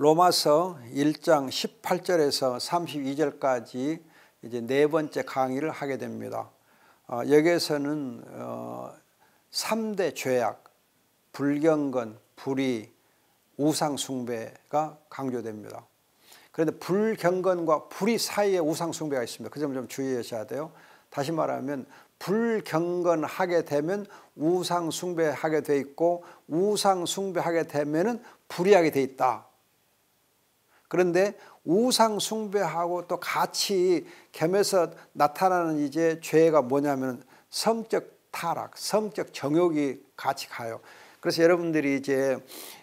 로마서 1장 18절에서 32절까지 이제 네 번째 강의를 하게 됩니다. 여기에서는 3대 죄악, 불경건, 불의, 우상숭배가 강조됩니다. 그런데 불경건과 불의 사이에 우상숭배가 있습니다. 그 점을 좀 주의하셔야 돼요. 다시 말하면 불경건하게 되면 우상숭배하게 돼 있고, 우상숭배하게 되면은 불의하게 돼 있다. 그런데 우상숭배하고 또 같이 겸해서 나타나는 이제 죄가 뭐냐면 성적 타락, 성적 정욕이 같이 가요. 그래서 여러분들이 이제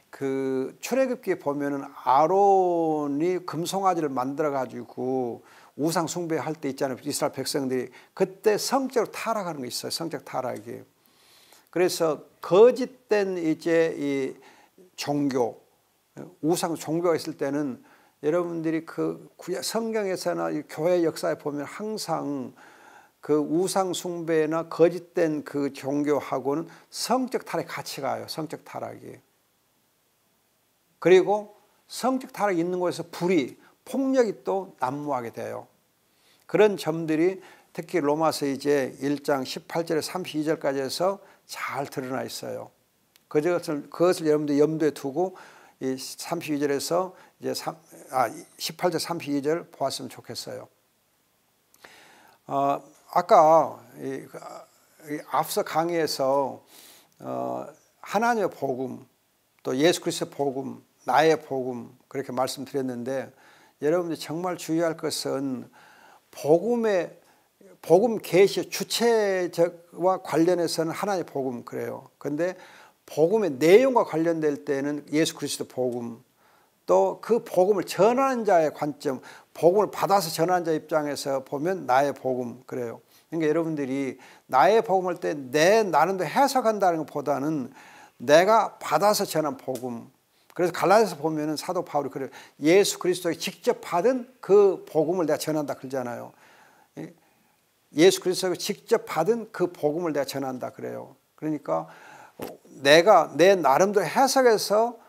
그 출애굽기에 보면은 아론이 금송아지를 만들어 가지고 우상 숭배할 때 있잖아요. 이스라엘 백성들이 그때 성적으로 타락하는 거 있어요. 성적 타락이. 그래서 거짓된 이제 이 종교, 우상 종교가 있을 때는 여러분들이 그 성경에서나 교회 역사에 보면 항상 그 우상 숭배나 거짓된 그 종교하고는 성적 타락이 같이 가요. 성적 타락이. 그리고 성적 타락이 있는 곳에서 불의, 폭력이 또 난무하게 돼요. 그런 점들이 특히 로마서 이제 1장 18절에 32절까지 해서 잘 드러나 있어요. 그것을 여러분들 염두에 두고 이 32절에서 이제 18절 32절 보았으면 좋겠어요. 아까 앞서 강의에서 하나님의 복음, 또 예수 그리스도의 복음, 나의 복음 그렇게 말씀드렸는데, 여러분들이 정말 주의할 것은 복음 계시 주체와 관련해서는 하나님의 복음 그래요. 그런데 복음의 내용과 관련될 때는 예수 그리스도 복음, 또 그 복음을 전하는 자의 관점, 복음을 받아서 전하는 자 입장에서 보면 나의 복음 그래요. 그러니까 여러분들이 나의 복음을 때 내 나름대로 해석한다는 것보다는 내가 받아서 전한 복음. 그래서 갈라디아서 보면은 사도 바울이 그래요. 예수 그리스도가 직접 받은 그 복음을 내가 전한다 그러잖아요. 예수 그리스도가 직접 받은 그 복음을 내가 전한다 그래요. 그러니까 내가 내 나름대로 해석해서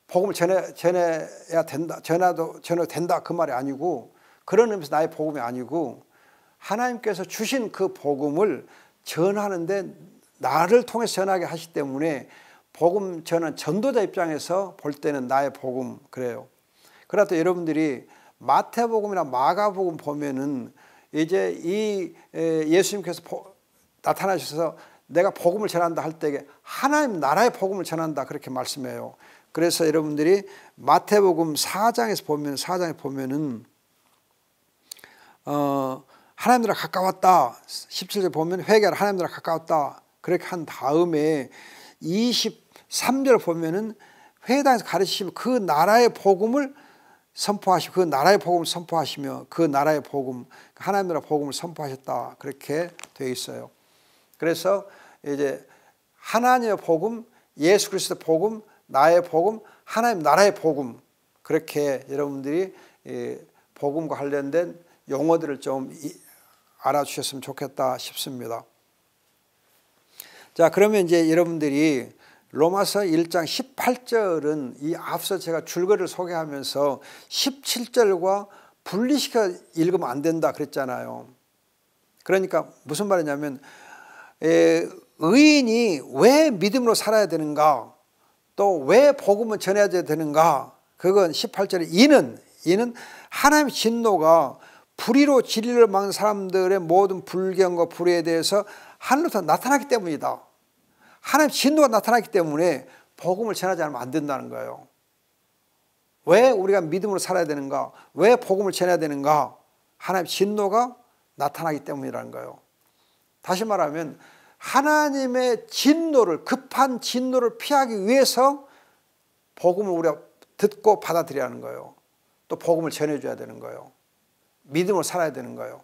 복음을 전해야 된다, 전해도 된다 그 말이 아니고, 그런 의미에서 나의 복음이 아니고 하나님께서 주신 그 복음을 전하는데 나를 통해서 전하게 하시기 때문에 복음 전한 전도자 입장에서 볼 때는 나의 복음 그래요. 그러나 또 여러분들이 마태복음이나 마가복음 보면은 이제 이 예수님께서 나타나셔서 내가 복음을 전한다 할 때 하나님 나라의 복음을 전한다 그렇게 말씀해요. 그래서 여러분들이 마태복음 4장에 보면은 하나님 나라 가까웠다. 17절 보면 회개하라, 하나님 나라 가까웠다. 그렇게 한 다음에 23절 보면은 회당에서 가르치시면 그 나라의 복음을 선포하시고, 그 나라의 복음을 선포하시며 그 나라의 복음, 하나님 나라 복음을 선포하셨다 그렇게 되어 있어요. 그래서 이제 하나님의 복음, 예수 그리스도 복음, 나의 복음, 하나님 나라의 복음, 그렇게 여러분들이 복음과 관련된 용어들을 좀 알아주셨으면 좋겠다 싶습니다. 자, 그러면 이제 여러분들이 로마서 1장 18절은 이 앞서 제가 줄거리를 소개하면서 17절과 분리시켜 읽으면 안 된다 그랬잖아요. 그러니까 무슨 말이냐면 의인이 왜 믿음으로 살아야 되는가, 또 왜 복음을 전해야 되는가, 그건 18절에 이는 하나님의 진노가 불의로 진리를 막는 사람들의 모든 불경과 불의에 대해서 하늘로부터 나타났기 때문이다. 하나님의 진노가 나타났기 때문에 복음을 전하지 않으면 안 된다는 거예요. 왜 우리가 믿음으로 살아야 되는가, 왜 복음을 전해야 되는가, 하나님의 진노가 나타나기 때문이라는 거예요. 다시 말하면 하나님의 진노를, 급한 진노를 피하기 위해서 복음을 우리가 듣고 받아들여야 하는 거예요. 또 복음을 전해줘야 되는 거예요. 믿음으로 살아야 되는 거예요.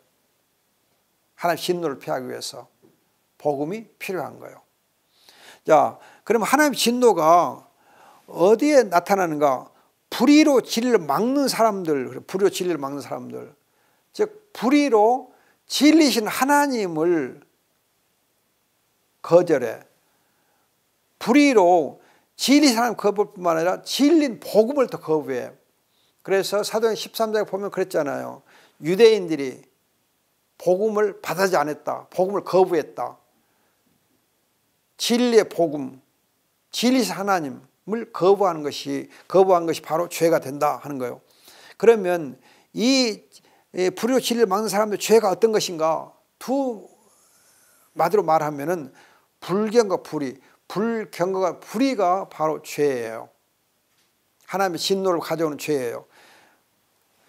하나님의 진노를 피하기 위해서 복음이 필요한 거예요. 자, 그럼 하나님의 진노가 어디에 나타나는가? 불의로 진리를 막는 사람들, 불의로 진리를 막는 사람들, 즉 불의로 진리신 하나님을 거절해, 불의로 진리신 하나님 거부할 뿐만 아니라 진리인 복음을 또 거부해요. 그래서 사도행 13장에 보면 그랬잖아요. 유대인들이 복음을 받아지 않았다. 복음을 거부했다. 진리의 복음, 진리신 하나님을 거부한 것이 바로 죄가 된다 하는 거예요. 그러면 이 불의로 진리를 막는 사람들의 죄가 어떤 것인가? 두 마디로 말하면은 불경과 불의, 불경과 불의가 바로 죄예요. 하나님의 진노를 가져오는 죄예요.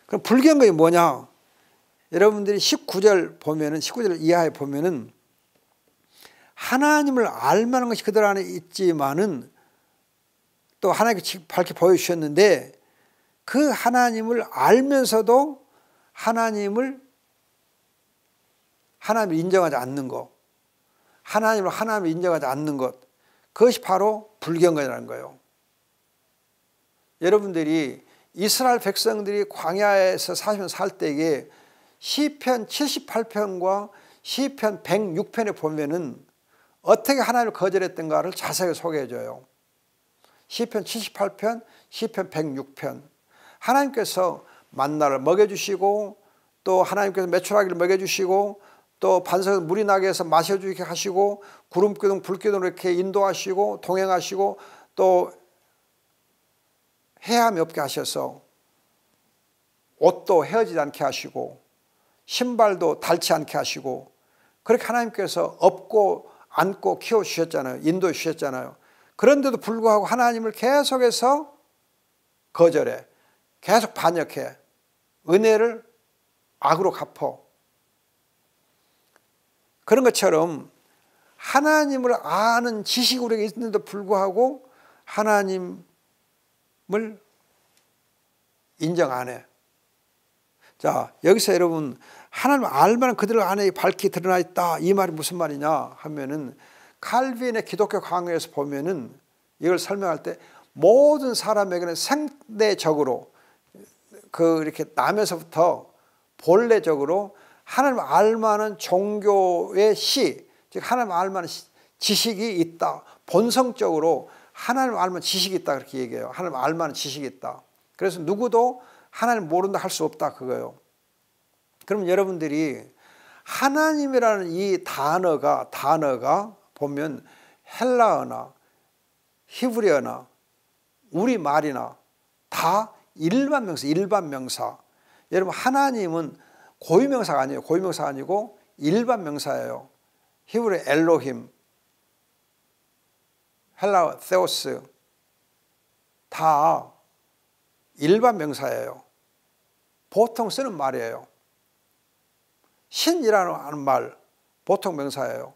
그럼 불경건이 뭐냐? 여러분들이 19절 보면은 19절 이하에 보면은 하나님을 알만한 것이 그들 안에 있지만은 또 하나님께 밝게 보여주셨는데 그 하나님을 알면서도 하나님을 인정하지 않는 것, 하나님을 인정하지 않는 것, 그것이 바로 불경건이라는 거예요. 여러분들이 이스라엘 백성들이 광야에서 40년 살 때에 시편 78편과 시편 106편에 보면은 어떻게 하나님을 거절했던가를 자세하게 소개해줘요. 시편 78편, 시편 106편. 하나님께서 만나를 먹여주시고 또 하나님께서 메추라기를 먹여주시고 또 반석에서 물이 나게 해서 마셔주게 하시고 구름기둥 불기둥으로 이렇게 인도하시고 동행하시고 또 헤함이 없게 하셔서 옷도 헤어지지 않게 하시고 신발도 닳지 않게 하시고 그렇게 하나님께서 업고 안고 키워주셨잖아요. 인도해 주셨잖아요. 그런데도 불구하고 하나님을 계속해서 거절해. 계속 반역해. 은혜를 악으로 갚어. 그런 것처럼 하나님을 아는 지식이 우리에게 있는데도 불구하고 하나님을 인정 안 해. 자, 여기서 여러분 하나님 알만한 그들 안에 밝히 드러나 있다. 이 말이 무슨 말이냐 하면은 칼빈의 기독교 강요에서 보면은 이걸 설명할 때 모든 사람에게는 생대적으로 이렇게 남에서부터 본래적으로 하나님 알만한 종교의 즉 하나님 알만한 지식이 있다. 본성적으로 하나님 알만한 지식이 있다 그렇게 얘기해요. 하나님 알만한 지식이 있다. 그래서 누구도 하나님 모른다 할 수 없다 그거예요. 그러면 여러분들이 하나님이라는 이 단어가 보면 헬라어나 히브리어나 우리말이나 다 일반 명사. 여러분 하나님은 고유명사가 아니에요. 고유명사가 아니고 일반 명사예요. 히브리 엘로힘, 헬라어 세오스 다 일반 명사예요. 보통 쓰는 말이에요. 신이라는 말 보통 명사예요.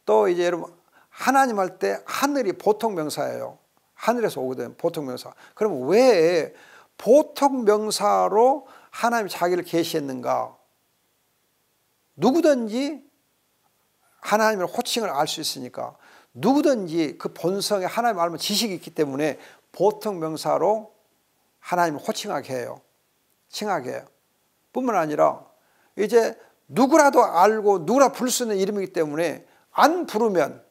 또 이제 여러분 하나님 할 때 하늘이 보통 명사예요. 하늘에서 오거든 보통 명사. 그럼 왜 보통 명사로 하나님이 자기를 계시했는가? 누구든지 하나님의 호칭을 알 수 있으니까 누구든지 그 본성에 하나님을 알면 지식이 있기 때문에 보통 명사로 하나님을 호칭하게 해요. 칭하게 해요. 뿐만 아니라 이제 누구라도 알고 누구나 부를 수 있는 이름이기 때문에 안 부르면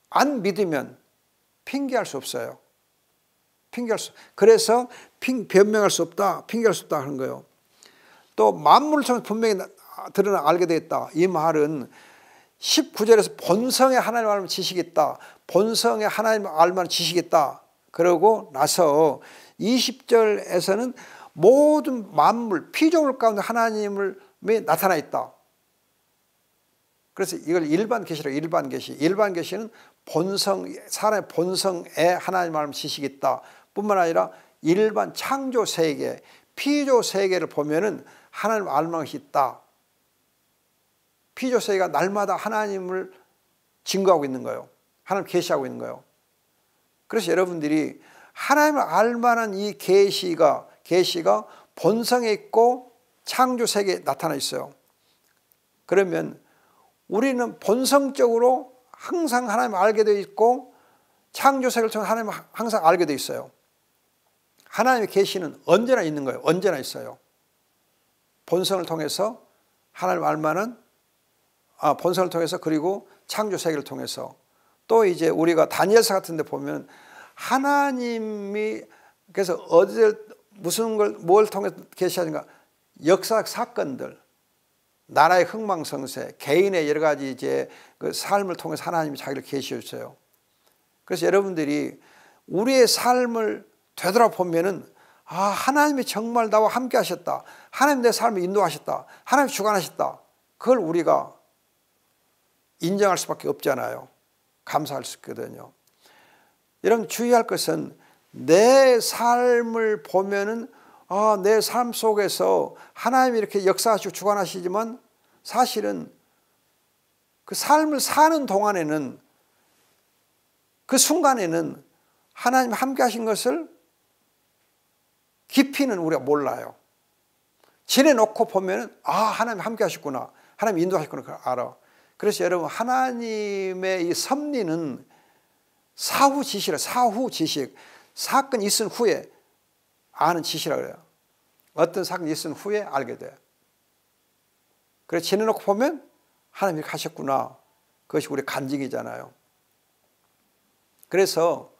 안 믿으면 핑계할 수 없어요. 그래서 변명할 수 없다. 핑계할 수 없다 하는 거예요. 또 만물을 통해서 분명히 드러나 알게 되었다. 이 말은 19절에서 본성에 하나님을 알면 지식이 있다. 본성에 하나님을 알면 지식이 있다. 그러고 나서 20절에서는 모든 만물, 피조물 가운데 하나님이 나타나 있다. 그래서 이걸 일반 계시라고 일반 계시. 일반 계시는 사람의 본성에 하나님을 알면 지식이 있다. 뿐만 아니라 일반 창조 세계, 피조 세계를 보면은 하나님을 알만 것이 있다. 피조 세계가 날마다 하나님을 증거하고 있는 거예요. 하나님을 계시하고 있는 거예요. 그래서 여러분들이 하나님을 알만한 이 계시가 본성에 있고 창조 세계에 나타나 있어요. 그러면 우리는 본성적으로 항상 하나님을 알게 되어 있고 창조 세계를 통해 하나님을 항상 알게 되어 있어요. 하나님의 계시는 언제나 있는 거예요. 언제나 있어요. 본성을 통해서 하나님을 알만한 본성을 통해서 그리고 창조 세계를 통해서 또 이제 우리가 다니엘서 같은 데 보면 하나님이 그래서 어디를 무슨 걸 뭘 통해 계시하는가 역사적 사건들 나라의 흥망성쇠 개인의 여러 가지 이제 그 삶을 통해서 하나님이 자기를 계시해 주세요. 그래서 여러분들이 우리의 삶을 되돌아보면은 아 하나님이 정말 나와 함께 하셨다. 하나님 내 삶을 인도하셨다. 하나님 주관하셨다. 그걸 우리가 인정할 수밖에 없잖아요. 감사할 수 있거든요. 여러분 주의할 것은 내 삶을 보면은 아, 내 삶 속에서 하나님이 이렇게 역사하시고 주관하시지만 사실은 그 삶을 사는 동안에는 그 순간에는 하나님 함께 하신 것을 깊이는 우리가 몰라요. 지내놓고 보면 아 하나님 함께 하셨구나. 하나님 인도하셨구나. 그걸 알아. 그래서 여러분 하나님의 이 섭리는 사후 지시라. 사후 지식. 사건이 있은 후에 아는 지시라 그래요. 어떤 사건이 있은 후에 알게 돼요. 그래서 지내놓고 보면 하나님이 가셨구나. 그것이 우리 간증이잖아요. 그래서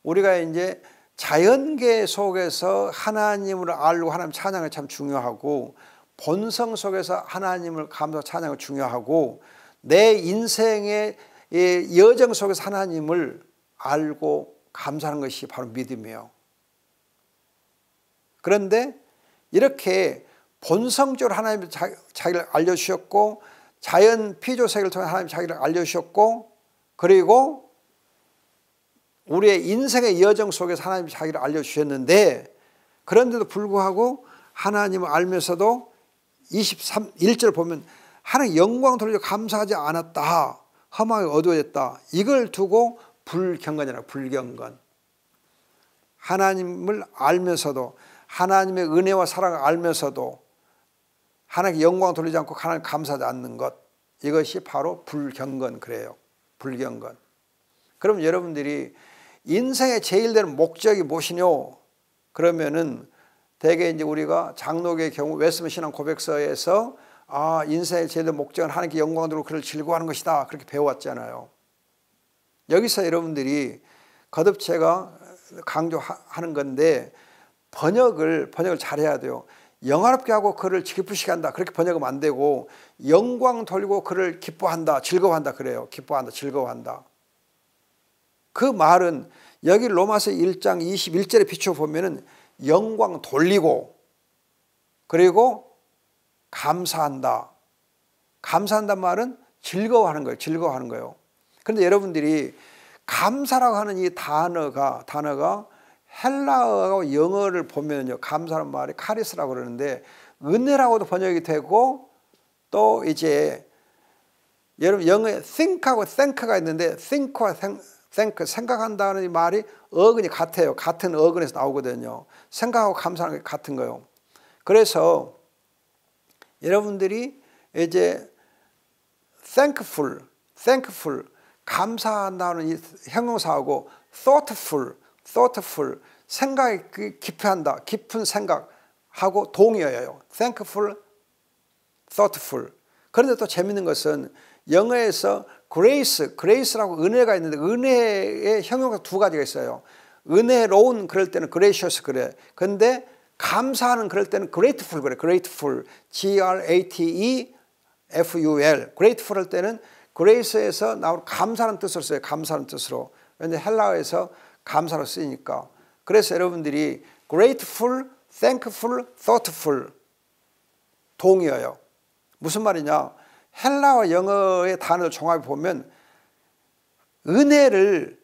우리가 이제 자연계 속에서 하나님을 알고 하나님 찬양이 참 중요하고 본성 속에서 하나님을 감사하고 찬양이 중요하고 내 인생의 여정 속에서 하나님을 알고 감사하는 것이 바로 믿음이에요. 그런데 이렇게 본성적으로 하나님이 자기를 알려주셨고 자연 피조세계를 통해 하나님이 자기를 알려주셨고 그리고 우리의 인생의 여정 속에서 하나님이 자기를 알려주셨는데 그런데도 불구하고 하나님을 알면서도 1절 보면 하나님 영광 돌려 감사하지 않았다. 허망이 어두워졌다. 이걸 두고 불경건이라고 불경건. 하나님을 알면서도 하나님의 은혜와 사랑을 알면서도 하나님께 영광 돌리지 않고 하나님 감사하지 않는 것 이것이 바로 불경건 그래요. 불경건. 그럼 여러분들이 인생의 제일 되는 목적이 무엇이뇨? 그러면은 대개 이제 우리가 장로교의 경우 웨스트민스터 신앙 고백서에서 아 인생의 제일 되는 목적은 하나님께 영광 돌리고 그를 즐거워하는 것이다 그렇게 배워왔잖아요. 여기서 여러분들이 거듭 제가 강조하는 건데 번역을 잘해야 돼요. 영화롭게 하고 그를 기쁘시게 한다 그렇게 번역하면 안 되고 영광 돌리고 그를 기뻐한다 즐거워한다 그래요. 기뻐한다 즐거워한다. 그 말은 여기 로마서 1장 21절에 비추어 보면은 영광 돌리고 그리고 감사한다. 감사한다는 말은 즐거워하는 거예요. 즐거워하는 거예요. 그런데 여러분들이 감사라고 하는 이 단어가 헬라어하고 영어를 보면요. 감사라는 말이 카리스라고 그러는데 은혜라고도 번역이 되고 또 이제 여러분 영어에 think하고 thank가 있는데 think와 think 생각한다는 이 말이 어근이 같아요. 같은 어근에서 나오거든요. 생각하고 감사하는 게 같은 거예요. 그래서 여러분들이 이제 thankful 감사한다는 이 형용사하고 thoughtful 생각이 깊이한다 깊은 생각하고 동의어예요. thankful, thoughtful. 그런데 또 재밌는 것은 영어에서 grace라고 은혜가 있는데 은혜의 형용사 두 가지가 있어요. 은혜로운 그럴 때는 gracious 그래. 근데 감사하는 그럴 때는 grateful 그래. grateful, G-R-A-T-E-F-U-L. grateful 할 때는 grace에서 나온 감사하는 뜻으로 써요. 감사하는 뜻으로. 근데 헬라어에서 감사로 쓰이니까. 그래서 여러분들이 grateful, thankful, thoughtful 동의어요. 무슨 말이냐? 헬라어 영어의 단어를 종합해 보면 은혜를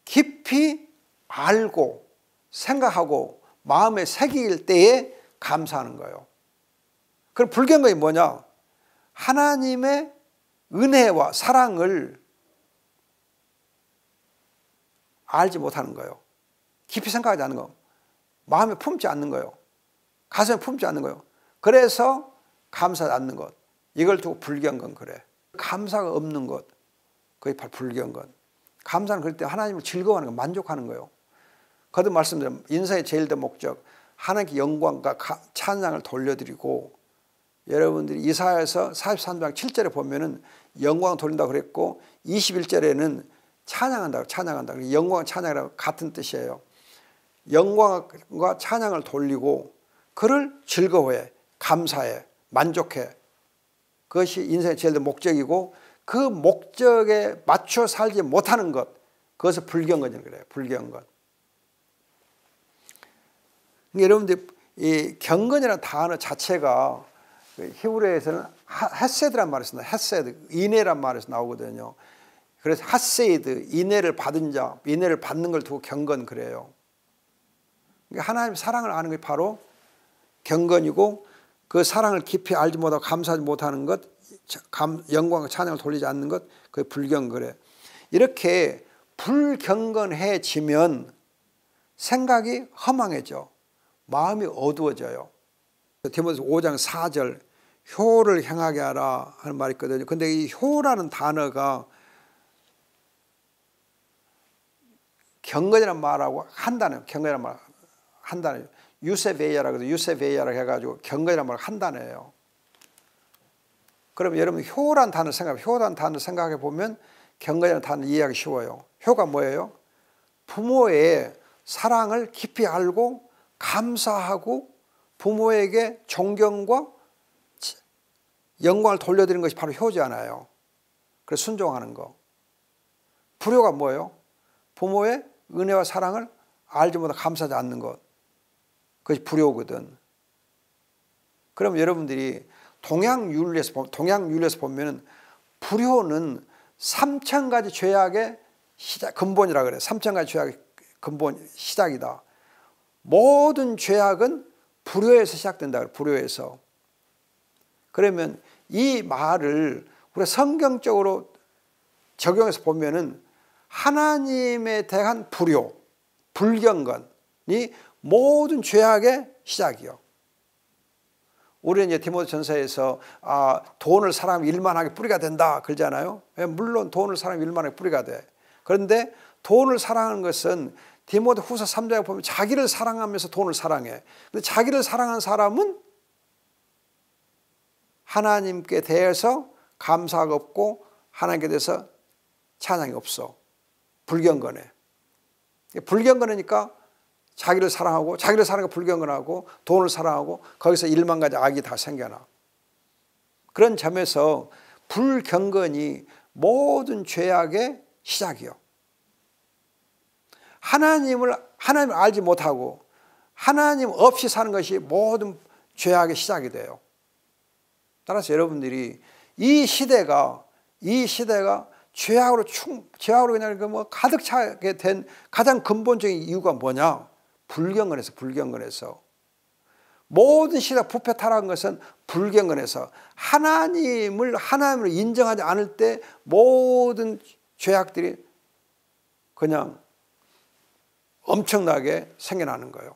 깊이 알고 생각하고 마음에 새길 때에 감사하는 거예요. 그럼 불경건이 뭐냐? 하나님의 은혜와 사랑을 알지 못하는 거예요. 깊이 생각하지 않는 거예요. 마음에 품지 않는 거예요. 가슴에 품지 않는 거예요. 그래서 감사하지 않는 것. 이걸 두고 불경건 그래. 감사가 없는 것. 그게 바로 불경건. 감사는 그럴 때 하나님을 즐거워하는 거, 만족하는 거예요. 거듭 말씀드리면 인생의 제일 된 목적 하나님께 영광과 찬양을 돌려드리고 여러분들이 이사야서 43장 7절에 보면은 영광 돌린다고 그랬고 21절에는 찬양한다고 찬양한다. 영광 찬양이라고 같은 뜻이에요. 영광과 찬양을 돌리고 그를 즐거워해, 감사해, 만족해. 그것이 인생의 제일 목적이고 그 목적에 맞춰 살지 못하는 것, 그것을 불경건이라고 그래요. 불경건. 여러분들 이 경건이라는 단어 자체가 히브리어에서는 헤세드란 말이 있습니다. 헤세드, 인애란 말에서 나오거든요. 그래서 하세이드, 인애를 받은 자, 인애를 받는 걸 두고 경건 그래요. 하나님 사랑을 아는 게 바로 경건이고 그 사랑을 깊이 알지 못하고 감사하지 못하는 것, 영광과 찬양을 돌리지 않는 것, 그게 불경건이에요. 이렇게 불경건해지면 생각이 허망해져. 마음이 어두워져요. 디모데서 5장 4절 효를 행하게 하라 하는 말이 있거든요. 근데 이 효라는 단어가 경건이라는 말하고 한다는, 경건이라는 말 한다는, 유세베이아라고 해서 유세베이아라고 해가지고 경건이라는 말 한다네요. 그럼 여러분 효라는 단어 생각해 보면 경건이라는 단어 이해하기 쉬워요. 효가 뭐예요? 부모의 사랑을 깊이 알고 감사하고 부모에게 존경과 영광을 돌려드리는 것이 바로 효잖아요. 그래서 순종하는 거. 불효가 뭐예요? 부모의 은혜와 사랑을 알지 못하고 감사하지 않는 것. 그것이 불효거든. 그럼 여러분들이 동양윤리에서 보면 불효는 3,000가지 죄악의 근본이라 그래요. 3,000가지 죄악의 근본 시작이다. 모든 죄악은 불효에서 시작된다 그래요. 불효에서. 그러면 이 말을 우리가 성경적으로 적용해서 보면은 하나님에 대한 불효, 불경건이 모든 죄악의 시작이요. 우리는 이제 디모데전서에서 돈을 사람 일만하게 뿌리가 된다 그러잖아요. 물론 돈을 사람 일만하게 뿌리가 돼. 그런데 돈을 사랑하는 것은 디모데후서 3장에 보면 자기를 사랑하면서 돈을 사랑해. 근데 자기를 사랑하는 사람은 하나님께 대해서 감사가 없고 하나님께 대해서 찬양이 없어. 불경건해. 불경건하니까 자기를 사랑하고 자기를 사랑하고 불경건하고 돈을 사랑하고 거기서 1만 가지 악이 다 생겨나. 그런 점에서 불경건이 모든 죄악의 시작이요. 하나님을 알지 못하고 하나님 없이 사는 것이 모든 죄악의 시작이 돼요. 따라서 여러분들이 이 시대가 죄악으로 그냥 뭐 가득 차게 된 가장 근본적인 이유가 뭐냐? 불경건에서 모든 시대가 부패 타락한 것은 불경건에서 하나님을 인정하지 않을 때 모든 죄악들이 그냥 엄청나게 생겨나는 거예요.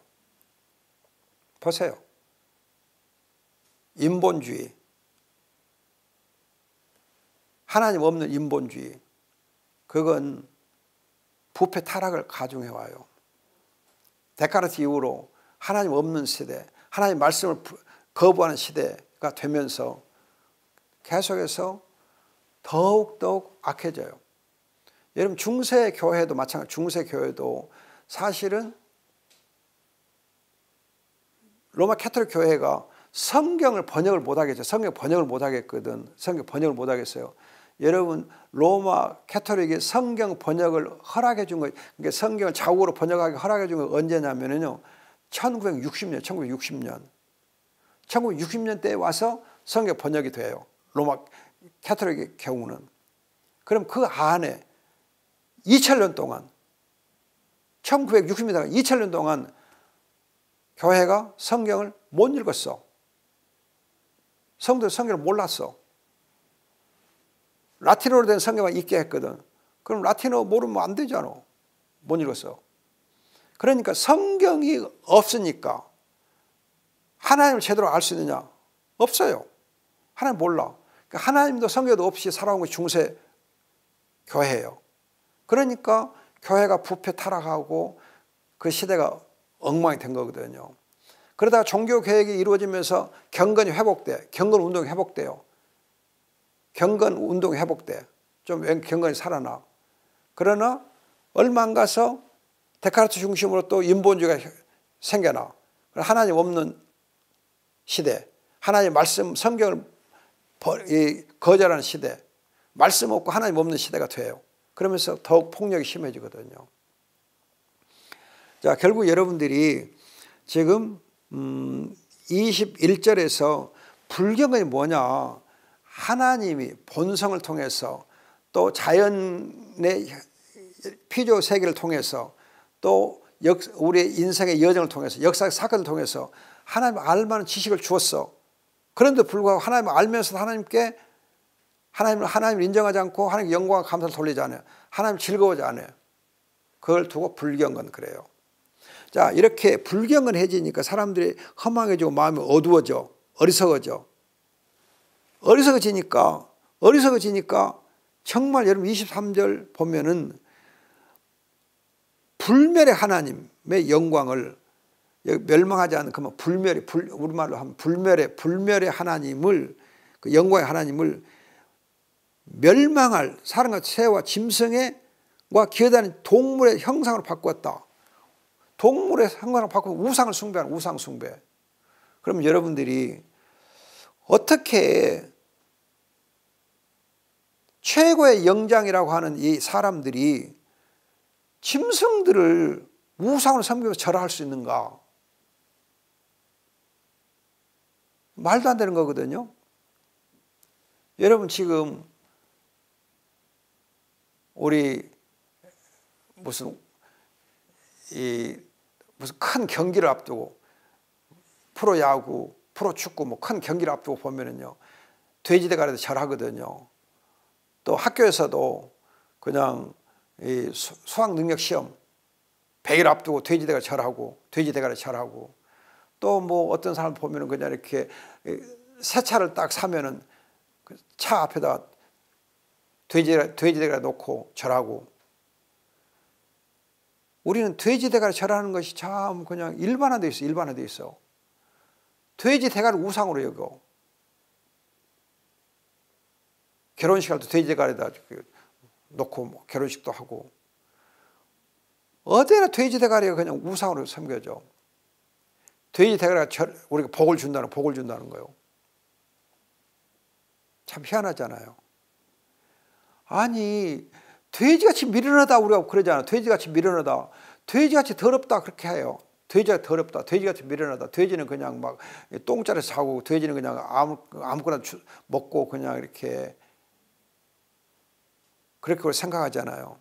보세요. 인본주의, 하나님 없는 인본주의, 그건 부패 타락을 가중해와요. 데카르트 이후로 하나님 없는 시대, 하나님 말씀을 거부하는 시대가 되면서 계속해서 더욱 악해져요. 여러분 중세교회도 마찬가지. 중세교회도 사실은 로마 캐톨릭 교회가 성경을 번역을 못하겠죠. 성경 번역을 못하겠거든. 성경 번역을 못하겠어요. 여러분 로마 캐톨릭이 성경 번역을 허락해 준 거, 그러니까 성경을 자국어로 번역하기 허락해 준 거 언제냐면요, 1960년 1960년대에 와서 성경 번역이 돼요. 로마 캐톨릭의 경우는. 그럼 그 안에 2000년 동안 1960년대 2000년 동안 교회가 성경을 못 읽었어. 성도들 성경을 몰랐어. 라틴어로 된 성경만 읽게 했거든. 그럼 라틴어 모르면 안 되잖아. 못 읽었어. 그러니까 성경이 없으니까 하나님을 제대로 알 수 있느냐? 없어요. 하나님 몰라. 그러니까 하나님도 성경도 없이 살아온 것이 중세 교회예요. 그러니까 교회가 부패 타락하고 그 시대가 엉망이 된 거거든요. 그러다가 종교 개혁이 이루어지면서 경건이 회복돼. 경건 운동이 회복돼요. 경건 운동이 회복돼. 좀 경건이 살아나. 그러나 얼마 안 가서 데카르트 중심으로 또 인본주의가 생겨나. 하나님 없는 시대, 하나님 말씀 성경을 거절하는 시대, 말씀 없고 하나님 없는 시대가 돼요. 그러면서 더욱 폭력이 심해지거든요. 자, 결국 여러분들이 지금 21절에서 불경이 뭐냐, 하나님이 본성을 통해서 또 자연의 피조 세계를 통해서 또 우리의 인생의 여정을 통해서 역사의 사건을 통해서 하나님 알만한 지식을 주었어. 그런데 불구하고 하나님을 알면서도 하나님을 인정하지 않고 하나님께 영광과 감사를 돌리지 않아요. 하나님 즐거워하지 않아요. 그걸 두고 불경건 그래요. 자, 이렇게 불경건해지니까 사람들이 허망해지고 마음이 어두워져, 어리석어져. 어리석어지니까 정말 여러분 23절 보면은 불멸의 하나님의 영광을, 멸망하지 않는 그만 불멸의, 우리말로 하면 불멸의 하나님을, 그 영광의 하나님을 멸망할 사람과 새와 짐승과 기어다니는 동물의 형상으로 바꾸었다. 동물의 형상으로 바꾸면 우상을 숭배하는 우상 숭배. 그럼 여러분들이 어떻게 최고의 영장이라고 하는 이 사람들이 짐승들을 우상으로 섬기면서 절하할 수 있는가? 말도 안 되는 거거든요. 여러분 지금 우리 무슨 큰 경기를 앞두고 프로야구, 프로축구 뭐 큰 경기를 앞두고 보면은요, 돼지대가리도 절하거든요. 또 학교에서도 그냥 이 수학 능력 시험 100일 앞두고 돼지대가리 절하고, 돼지대가리 절하고, 또 뭐 어떤 사람 보면은 그냥 이렇게 새 차를 딱 사면은 그 차 앞에다 돼지대가리 놓고 절하고. 우리는 돼지대가리 절하는 것이 참 그냥 일반화되어 있어. 일반화되어 있어. 돼지대가리 우상으로 여겨. 결혼식 할 때 돼지대가리에다 놓고 뭐 결혼식도 하고. 어디나 돼지대가리가 그냥 우상으로 섬겨져. 돼지대가리가 우리가 복을 준다는 거예요. 참 희한하잖아요. 아니, 돼지같이 미련하다 우리가 그러잖아요. 돼지같이 미련하다. 돼지같이 더럽다 그렇게 해요. 돼지가 더럽다. 돼지같이 미련하다. 돼지는 그냥 막 똥자리에서 자고, 돼지는 그냥 아무거나 먹고 그냥 이렇게 그렇게 생각하잖아요.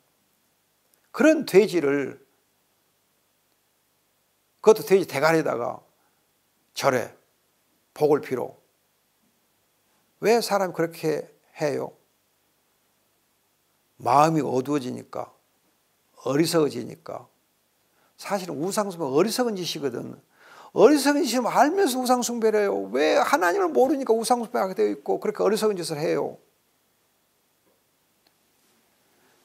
그런 돼지를, 그것도 돼지 대가리에다가 절해. 복을 빌어. 왜 사람이 그렇게 해요? 마음이 어두워지니까, 어리석어지니까. 사실은 우상숭배는 어리석은 짓이거든. 어리석은 짓을 알면서 우상숭배를 해요. 왜 하나님을 모르니까 우상숭배하게 되어 있고 그렇게 어리석은 짓을 해요.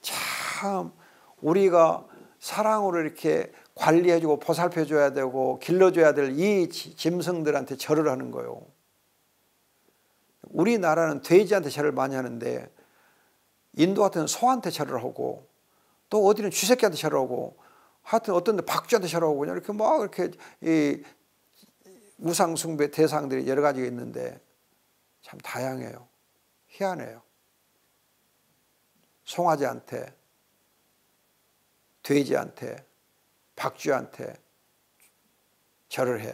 참 우리가 사랑으로 이렇게 관리해주고 보살펴줘야 되고 길러줘야 될 이 짐승들한테 절을 하는 거예요. 우리나라는 돼지한테 절을 많이 하는데 인도 같은 데는 소한테 절을 하고, 또 어디는 쥐새끼한테 절을 하고, 하여튼 어떤 데 박쥐한테 절을 하고, 그냥 이렇게 막 이렇게 이 우상숭배 대상들이 여러 가지가 있는데 참 다양해요. 희한해요. 송아지한테, 돼지한테, 박쥐한테 절을 해.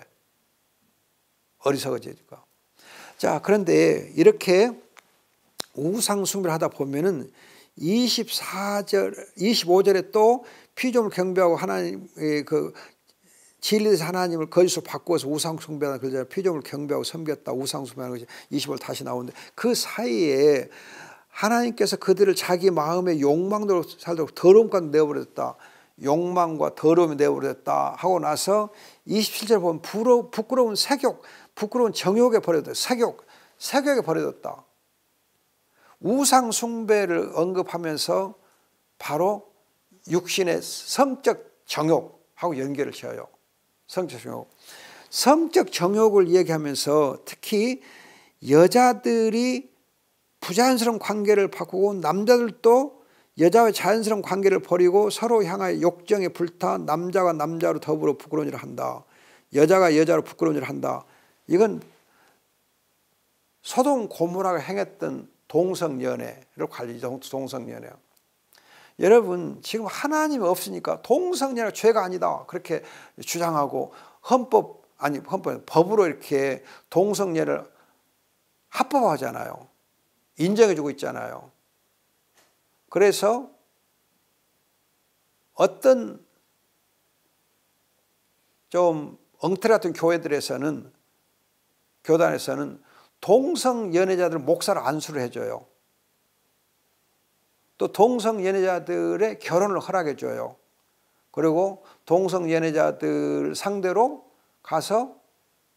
어리석어지니까. 자, 그런데 이렇게 우상숭배를 하다 보면은 25절에 또 피조물 경배하고 하나님의 그 진리에서 하나님을 거짓으로 바꾸어서 우상숭배하는 그러잖아요. 피조물 경배하고 섬겼다, 우상숭배하는 것이 25절 다시 나오는데, 그 사이에 하나님께서 그들을 자기 마음의 욕망대로 살도록 더러움 가운데 내버렸다. 욕망과 더러움이 내버렸다 하고 나서 27절 보면 부끄러운 색욕, 부끄러운 정욕에 버려졌다. 색욕에 버려졌다. 우상 숭배를 언급하면서 바로 육신의 성적 정욕하고 연결을 지어요. 성적 정욕. 성적 정욕을 얘기하면서 특히 여자들이 부자연스러운 관계를 바꾸고 남자들도 여자와의 자연스러운 관계를 버리고 서로 향하여 욕정에 불타 남자가 남자로 더불어 부끄러운 일을 한다. 여자가 여자로 부끄러운 일을 한다. 이건 소돔 고모라가 행했던 동성연애를 관리, 동성연애. 여러분 지금 하나님이 없으니까 동성연애가 죄가 아니다 그렇게 주장하고 법으로 이렇게 동성연애를 합법화하잖아요. 인정해주고 있잖아요. 그래서 어떤 좀 엉터리 같은 교단에서는 동성연애자들 목사를 안수를 해줘요. 또 동성연애자들의 결혼을 허락해줘요. 그리고 동성연애자들 상대로 가서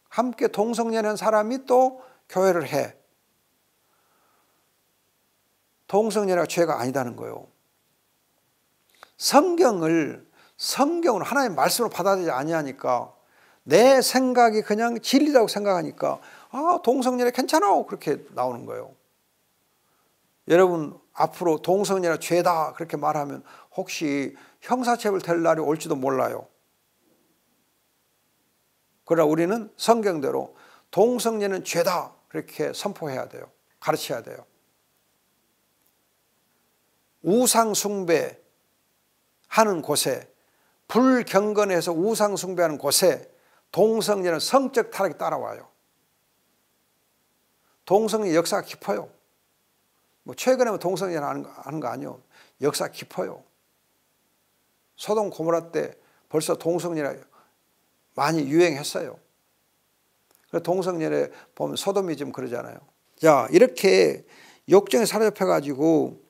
함께 동성연애한 사람이 또 교회를 해. 동성연애가 죄가 아니다는 거예요. 성경을 하나님의 말씀으로 받아들이지 아니하니까 내 생각이 그냥 진리라고 생각하니까 동성연애 괜찮아 그렇게 나오는 거예요. 여러분 앞으로 동성연애가 죄다 그렇게 말하면 혹시 형사처벌 될 날이 올지도 몰라요. 그러나 우리는 성경대로 동성연애는 죄다 그렇게 선포해야 돼요. 가르쳐야 돼요. 우상 숭배하는 곳에, 불경건해서 우상 숭배하는 곳에 동성연애는 성적 타락이 따라와요. 동성연애 역사가 깊어요. 뭐 최근에 동성연애 하는 거 아니에요. 역사 깊어요. 소돔 고모라 때 벌써 동성연애 많이 유행했어요. 그래서 동성연애 보면 소돔이 좀 그러잖아요. 자, 이렇게 욕정에 사로잡혀 가지고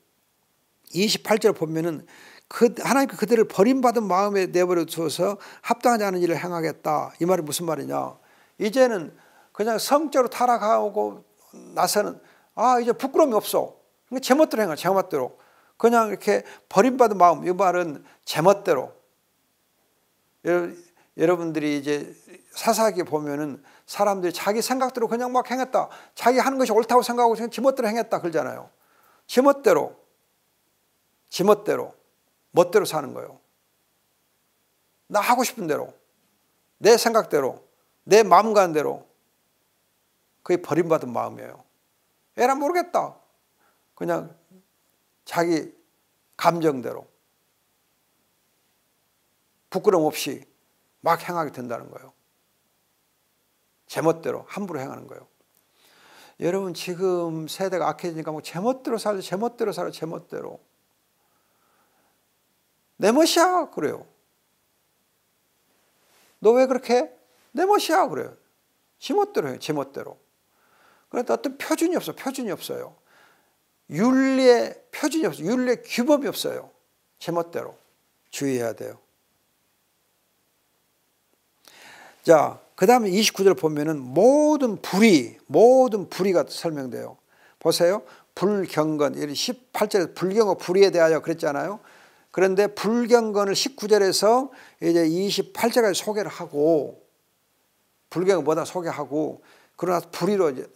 28절 보면은 하나님께 그들을 버림받은 마음에 내버려 두어서 합당하지 않은 일을 행하겠다. 이 말이 무슨 말이냐? 이제는 그냥 성적으로 타락하고 나서는 이제 부끄러움이 없어. 제멋대로 행하, 제멋대로. 그냥 이렇게 버림받은 마음, 이 말은 제멋대로. 여러분들이 이제 사사기 보면은 사람들이 자기 생각대로 그냥 막 행했다. 자기 하는 것이 옳다고 생각하고 그냥 지멋대로 행했다 그러잖아요. 지멋대로, 멋대로 사는 거예요. 나 하고 싶은 대로, 내 생각대로, 내 마음 가는 대로. 그게 버림받은 마음이에요. 에라 모르겠다. 그냥 자기 감정대로 부끄러움 없이 막 행하게 된다는 거예요. 제멋대로 함부로 행하는 거예요. 여러분 지금 세대가 악해지니까 뭐 제멋대로 살자, 제멋대로 살아, 제멋대로. 내 멋이야 그래요. 너 왜 그렇게 해? 내 멋이야 그래요. 지멋대로 해요. 제멋대로. 그러니까 어떤 표준이 없어요. 윤리의 표준이 없어요. 윤리의 규범이 없어요. 제멋대로. 주의해야 돼요. 자, 그 다음에 29절 보면은 모든 불의가 설명돼요. 보세요. 불경건, 18절에 불경과 불의에 대하여 그랬잖아요. 그런데 불경건을 19절에서 이제 28절까지 소개를 하고, 불경은 뭐다 소개하고, 그러나 불의로 이제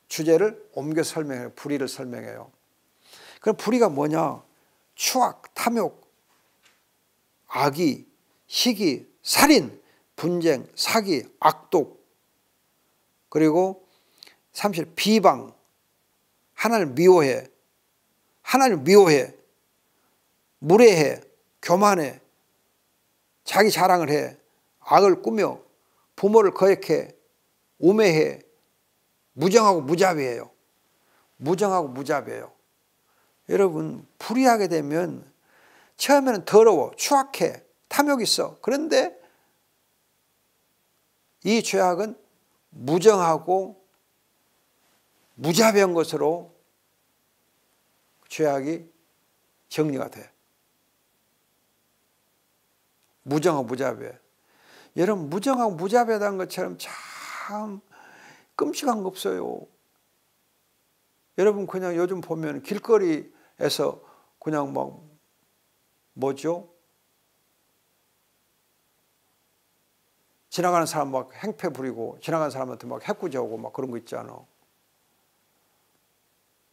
주제를 옮겨 설명해요. 불의를 설명해요. 그럼 불의가 뭐냐? 추악, 탐욕, 악의, 시기, 살인, 분쟁, 사기, 악독, 그리고 30 비방, 하나님을 미워해, 무례해, 교만해, 자기 자랑을 해, 악을 꾸며, 부모를 거역해, 우매해, 무정하고 무자비해요. 여러분 불의하게 되면 처음에는 더러워, 추악해, 탐욕이 있어. 그런데 이 죄악은 무정하고 무자비한 것으로 죄악이 정리가 돼. 무정하고 무자비해. 여러분 무정하고 무자비하다는 것처럼 참 끔찍한 거 없어요. 여러분 그냥 요즘 보면 길거리에서 그냥 막 뭐죠? 지나가는 사람 막 행패 부리고 지나가는 사람한테 막 해코지하고 막 그런 거 있잖아.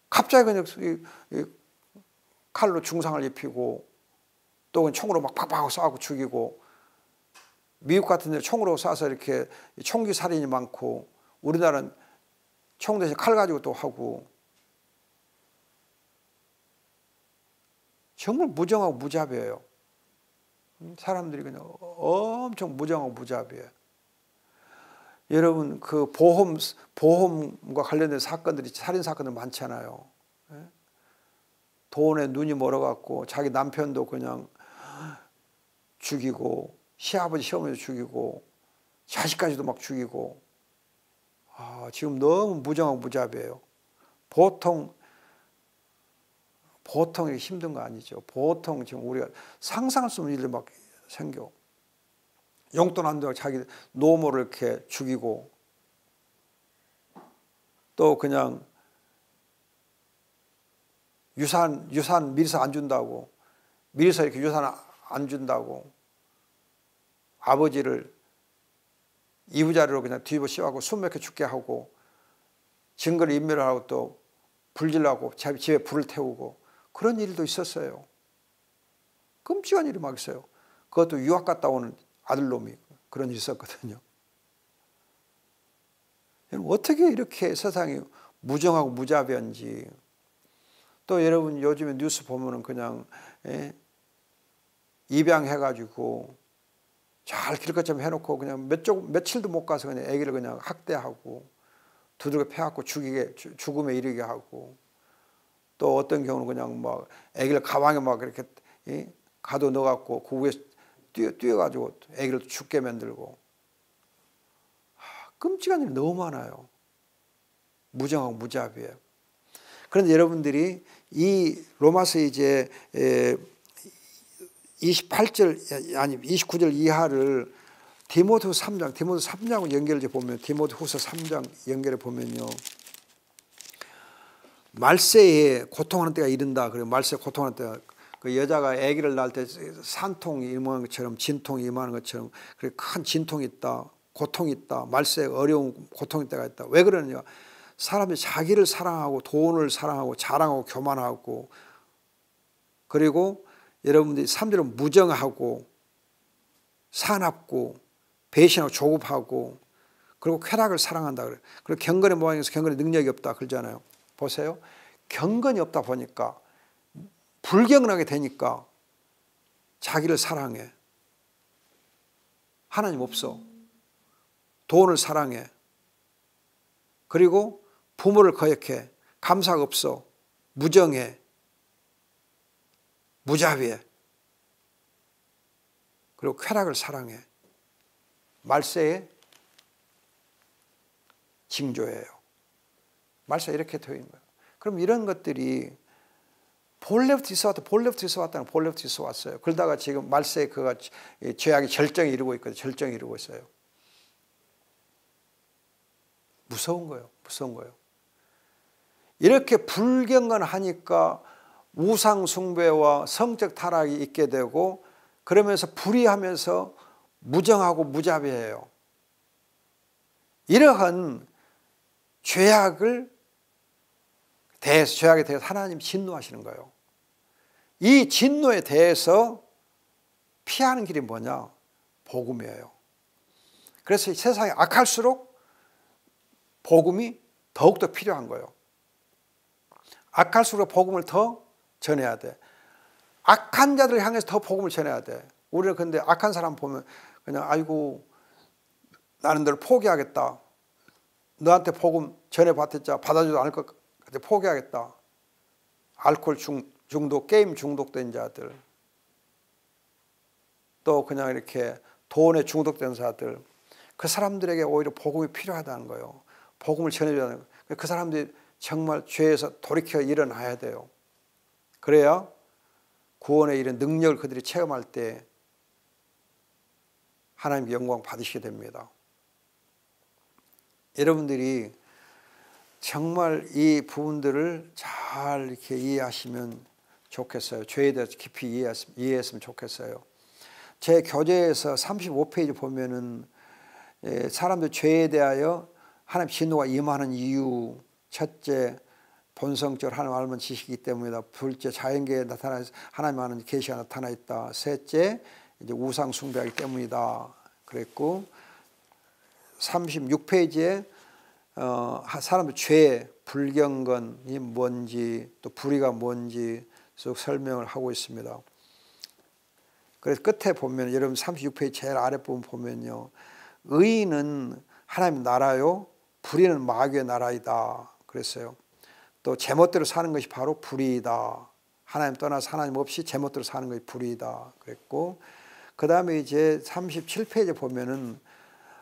갑자기 그냥 칼로 중상을 입히고 또 총으로 막 팍팍 쏴고 죽이고, 미국 같은 데 총으로 쏴서 이렇게 총기 살인이 많고, 우리나라는 총 대신 칼 가지고 또 하고, 정말 무정하고 무자비해요. 사람들이 그냥 엄청 무정하고 무자비해요. 여러분, 그 보험과 관련된 사건들이, 살인 사건들 많잖아요. 돈에 눈이 멀어갖고 자기 남편도 그냥 죽이고, 시아버지 시어머니도 죽이고, 자식까지도 막 죽이고, 지금 너무 무정하고 무자비해요. 보통 이렇게 힘든 거 아니죠. 보통 지금 우리가 상상할 수 없는 일들 막 생겨. 용돈 안 된다고 자기 노모를 이렇게 죽이고, 또 그냥 유산 미리서 안 준다고, 미리서 이렇게 유산 안 준다고 아버지를 이부자리로 그냥 뒤집어 씌워갖고 숨 막혀 죽게 하고, 증거를 인멸을 하고 또 불질러갖고 집에 불을 태우고, 그런 일도 있었어요. 끔찍한 일이 막 있어요. 그것도 유학 갔다 오는 아들놈이 그런 일이 있었거든요. 어떻게 이렇게 세상이 무정하고 무자비한지. 또 여러분 요즘에 뉴스 보면은 그냥 입양해가지고 잘 길 것처럼 해놓고 그냥 며칠도 못 가서 그냥 아기를 그냥 학대하고 두들겨 패갖고 죽음에 이르게 하고, 또 어떤 경우는 그냥 막 아기를 가방에 막 이렇게 가둬 넣어갖고 그 위에 뛰어가지고 아기를 죽게 만들고. 끔찍한 일이 너무 많아요. 무정하고 무자비해요. 그런데 여러분들이 이 로마서 이제 28절 아니 29절 이하를 디모데후서 3장하고 연결해 보면, 디모데후서 3장 연결해 보면요, 말세에 고통하는 때가 이른다. 그리고 말세에 고통하는 때가, 그 여자가 아기를 낳을 때 산통이 임하는 것처럼, 진통이 임하는 것처럼, 그래 큰 진통이 있다, 고통이 있다, 말세에 어려운 고통의 때가 있다. 왜 그러느냐? 사람이 자기를 사랑하고 돈을 사랑하고 자랑하고 교만하고, 그리고 여러분들이 3절은 무정하고 사납고 배신하고 조급하고, 그리고 쾌락을 사랑한다 그래요. 그리고 경건의 모양에서 경건의 능력이 없다 그러잖아요. 보세요. 경건이 없다 보니까, 불경건하게 되니까 자기를 사랑해. 하나님 없어. 돈을 사랑해. 그리고 부모를 거역해. 감사가 없어. 무정해. 무자비해. 그리고 쾌락을 사랑해. 말세의 징조예요. 말세 이렇게 되어 있는 거예요. 그럼 이런 것들이 본래부터 있어 왔어요. 그러다가 지금 말세에 그가 죄악이 절정에 이르고 있거든요. 절정에 이르고 있어요. 무서운 거예요. 이렇게 불경건하니까 우상 숭배와 성적 타락이 있게 되고, 그러면서 불의하면서 무정하고 무자비해요. 이러한 죄악에 대해서 하나님 진노하시는 거예요. 이 진노에 대해서 피하는 길이 뭐냐? 복음이에요. 그래서 세상이 악할수록 복음이 더욱더 필요한 거예요. 악할수록 복음을 더 전해야 돼. 악한 자들을 향해서 더 복음을 전해야 돼. 우리는 근데 악한 사람 보면 그냥 아이고 나는 너를 포기하겠다. 너한테 복음 전해봤자 받아주지도 않을 것 같아. 포기하겠다. 알코올 중독, 게임 중독된 자들, 또 그냥 이렇게 돈에 중독된 자들, 그 사람들에게 오히려 복음이 필요하다는 거예요. 복음을 전해줘야 하는 거예요. 그 사람들이 정말 죄에서 돌이켜 일어나야 돼요. 그래야 구원의 이런 능력을 그들이 체험할 때 하나님의 영광 받으시게 됩니다. 여러분들이 정말 이 부분들을 잘 이렇게 이해하시면 좋겠어요. 죄에 대해서 깊이 이해했으면 좋겠어요. 제 교재에서 35페이지 보면은 사람들 죄에 대하여 하나님 진노가 임하는 이유, 첫째, 본성적으로 하나님 알면 지식이기 때문이다. 둘째, 자연계에 나타나 하나님 아는 계시가 나타나 있다. 셋째, 이제 우상 숭배하기 때문이다. 그랬고 36페이지에 사람의 죄, 불경건이 뭔지 또 불의가 뭔지 쭉 설명을 하고 있습니다. 그래서 끝에 보면 여러분 36페이지 제일 아랫부분 보면요. 의인은 하나님 나라요, 불의는 마귀의 나라이다. 그랬어요. 또 제멋대로 사는 것이 바로 불의이다. 하나님 떠나서 하나님 없이 제멋대로 사는 것이 불의이다. 그랬고 그 다음에 이제 37페이지에 보면은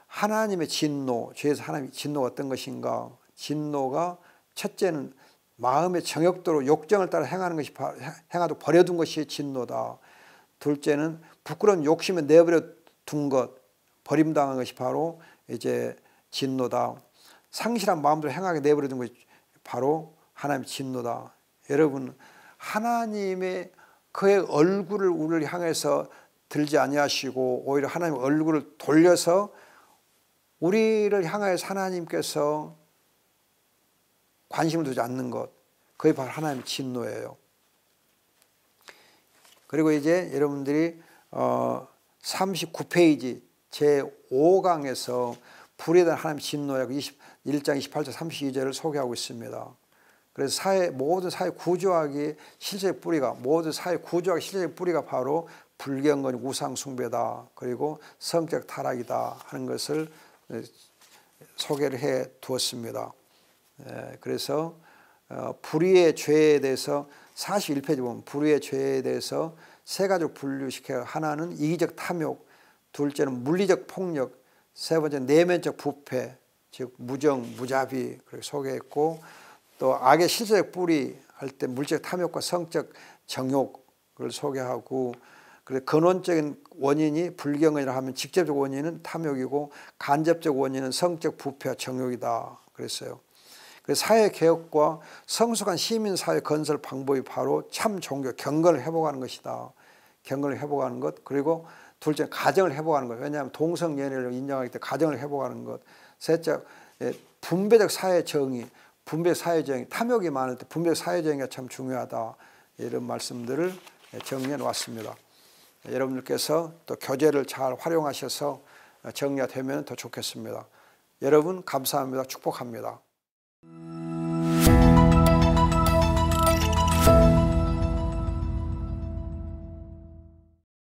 하나님의 진노, 죄에서 하나님의 진노가 어떤 것인가? 진노가 첫째는 마음의 정욕대로 욕정을 따라 행하도록 버려둔 것이 진노다. 둘째는 부끄러운 욕심에 내버려 둔 것, 버림당한 것이 바로 이제 진노다. 상실한 마음대로 행하게 내버려 둔 것이 바로 하나님의 진노다. 여러분, 하나님의 그의 얼굴을 우리를 향해서 들지 아니하시고 오히려 하나님의 얼굴을 돌려서 우리를 향하여서 하나님께서 관심을 두지 않는 것, 그게 바로 하나님의 진노예요. 그리고 이제 여러분들이 39페이지 제5강에서 불에 대한 하나님의 진노라고 1장 28절 32절을 소개하고 있습니다. 그래서 모든 사회 구조학의 실제의 뿌리가, 모든 사회 구조학의 실제의 뿌리가 바로 불경건 우상 숭배다. 그리고 성적 타락이다 하는 것을 소개를 해 두었습니다. 그래서 불의의 죄에 대해서 41페이지 보면 불의의 죄에 대해서 세 가지로 분류시켜요. 하나는 이기적 탐욕, 둘째는 물리적 폭력, 세 번째는 내면적 부패, 즉 무정, 무자비 그렇게 소개했고 또 악의 실제적 뿌리 할 때 물적 탐욕과 성적 정욕을 소개하고 그래서 근원적인 원인이 불경건이라 하면 직접적 원인은 탐욕이고 간접적 원인은 성적 부패와 정욕이다 그랬어요. 그래서 사회개혁과 성숙한 시민사회 건설 방법이 바로 참 종교, 경건을 회복하는 것이다. 경건을 회복하는 것. 그리고 둘째 가정을 회복하는 것. 왜냐하면 동성연애를 인정하기 때문에 가정을 회복하는 것. 셋째 분배적 사회정의, 분배적 사회정의, 탐욕이 많을 때 분배적 사회정의가 참 중요하다. 이런 말씀들을 정리해 놓았습니다. 여러분들께서 또 교재를 잘 활용하셔서 정리가 되면 더 좋겠습니다. 여러분 감사합니다. 축복합니다.